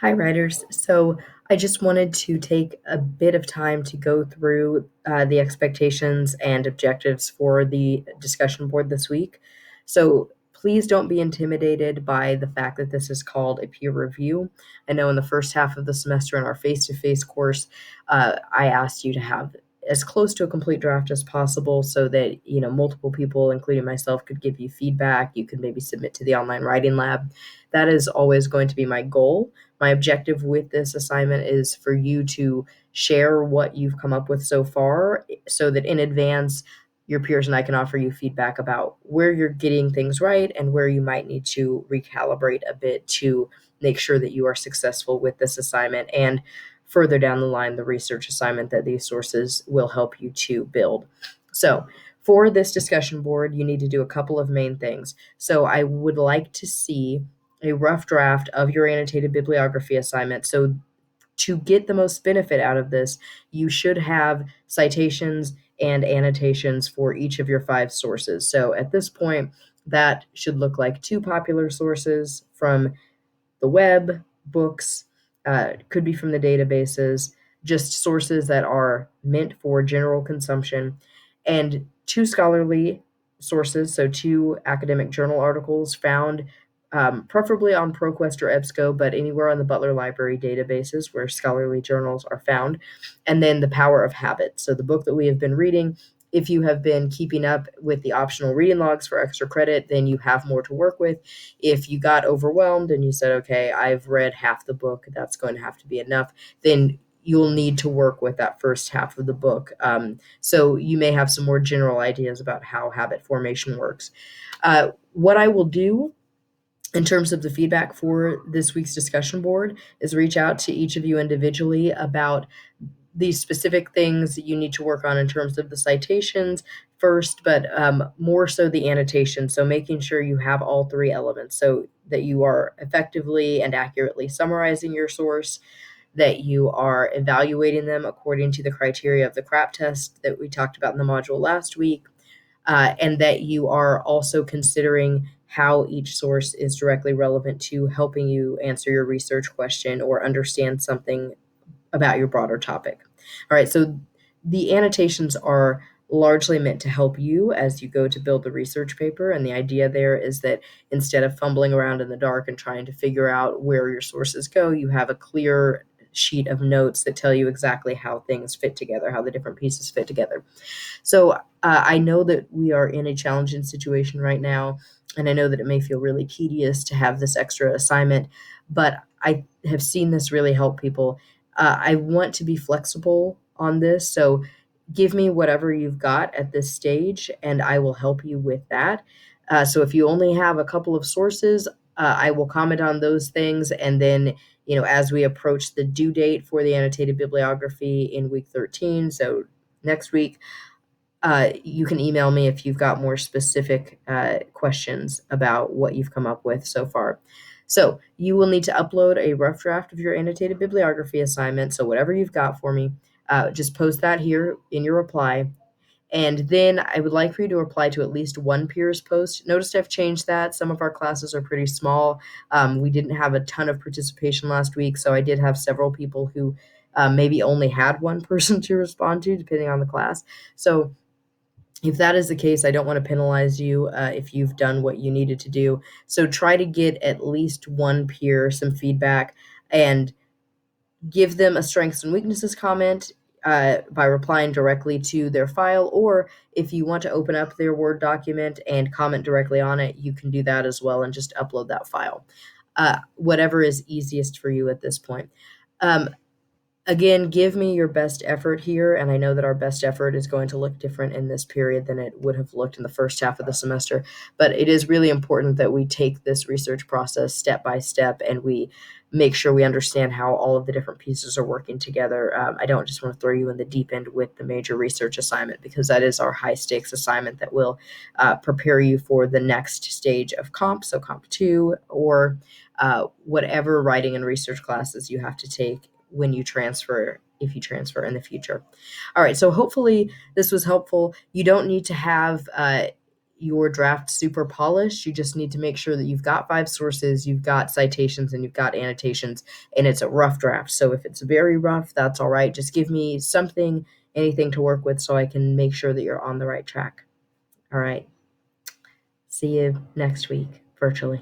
Hi, writers. So I just wanted to take a bit of time to go through the expectations and objectives for the discussion board this week. So please don't be intimidated by the fact that this is called a peer review. I know in the first half of the semester in our face-to-face course, I asked you to have as close to a complete draft as possible so that multiple people, including myself, could give you feedback. You could maybe submit to the online writing lab. That is always going to be my goal. My objective with this assignment is for you to share what you've come up with so far so that in advance, your peers and I can offer you feedback about where you're getting things right and where you might need to recalibrate a bit to make sure that you are successful with this assignment and further down the line, the research assignment that these sources will help you to build. So, for this discussion board, you need to do a couple of main things. So, I would like to see a rough draft of your annotated bibliography assignment. So to get the most benefit out of this, you should have citations and annotations for each of your 5 sources. So at this point, that should look like 2 popular sources from the web, books, could be from the databases, just sources that are meant for general consumption, and 2 scholarly sources, so 2 academic journal articles found preferably on ProQuest or EBSCO, but anywhere on the Butler Library databases where scholarly journals are found, and then The Power of Habit. So the book that we have been reading, if you have been keeping up with the optional reading logs for extra credit, then you have more to work with. If you got overwhelmed and you said, okay, I've read half the book, that's going to have to be enough, then you'll need to work with that first half of the book. So you may have some more general ideas about how habit formation works. What I will do in terms of the feedback for this week's discussion board is reach out to each of you individually about these specific things that you need to work on in terms of the citations first, but more so the annotation. So making sure you have all 3 elements so that you are effectively and accurately summarizing your source, that you are evaluating them according to the criteria of the CRAP test that we talked about in the module last week, and that you are also considering how each source is directly relevant to helping you answer your research question or understand something about your broader topic. All right, so the annotations are largely meant to help you as you go to build the research paper. And the idea there is that instead of fumbling around in the dark and trying to figure out where your sources go, you have a clear sheet of notes that tell you exactly how things fit together, how the different pieces fit together. So I know that we are in a challenging situation right now, and I know that it may feel really tedious to have this extra assignment, but I have seen this really help people. I want to be flexible on this, so give me whatever you've got at this stage, and I will help you with that. So if you only have a couple of sources, I will comment on those things, and then as we approach the due date for the annotated bibliography in week 13, so next week, you can email me if you've got more specific questions about what you've come up with so far. So you will need to upload a rough draft of your annotated bibliography assignment. So whatever you've got for me, just post that here in your reply. And then I would like for you to reply to at least one peer's post. Notice I've changed that. Some of our classes are pretty small. We didn't have a ton of participation last week, so I did have several people who maybe only had one person to respond to, depending on the class. So if that is the case, I don't want to penalize you if you've done what you needed to do. So try to get at least one peer some feedback and give them a strengths and weaknesses comment by replying directly to their file. Or if you want to open up their Word document and comment directly on it, you can do that as well and just upload that file. Whatever is easiest for you at this point. Again, give me your best effort here, and I know that our best effort is going to look different in this period than it would have looked in the first half of the semester, but it is really important that we take this research process step by step and we make sure we understand how all of the different pieces are working together. I don't just want to throw you in the deep end with the major research assignment because that is our high stakes assignment that will prepare you for the next stage of comp, so comp 2, or whatever writing and research classes you have to take when you transfer, if you transfer in the future. All right, so hopefully this was helpful. You don't need to have your draft super polished. You just need to make sure that you've got 5 sources, you've got citations, and you've got annotations, and it's a rough draft. So if it's very rough, that's all right. Just give me something, anything to work with so I can make sure that you're on the right track. All right. See you next week virtually.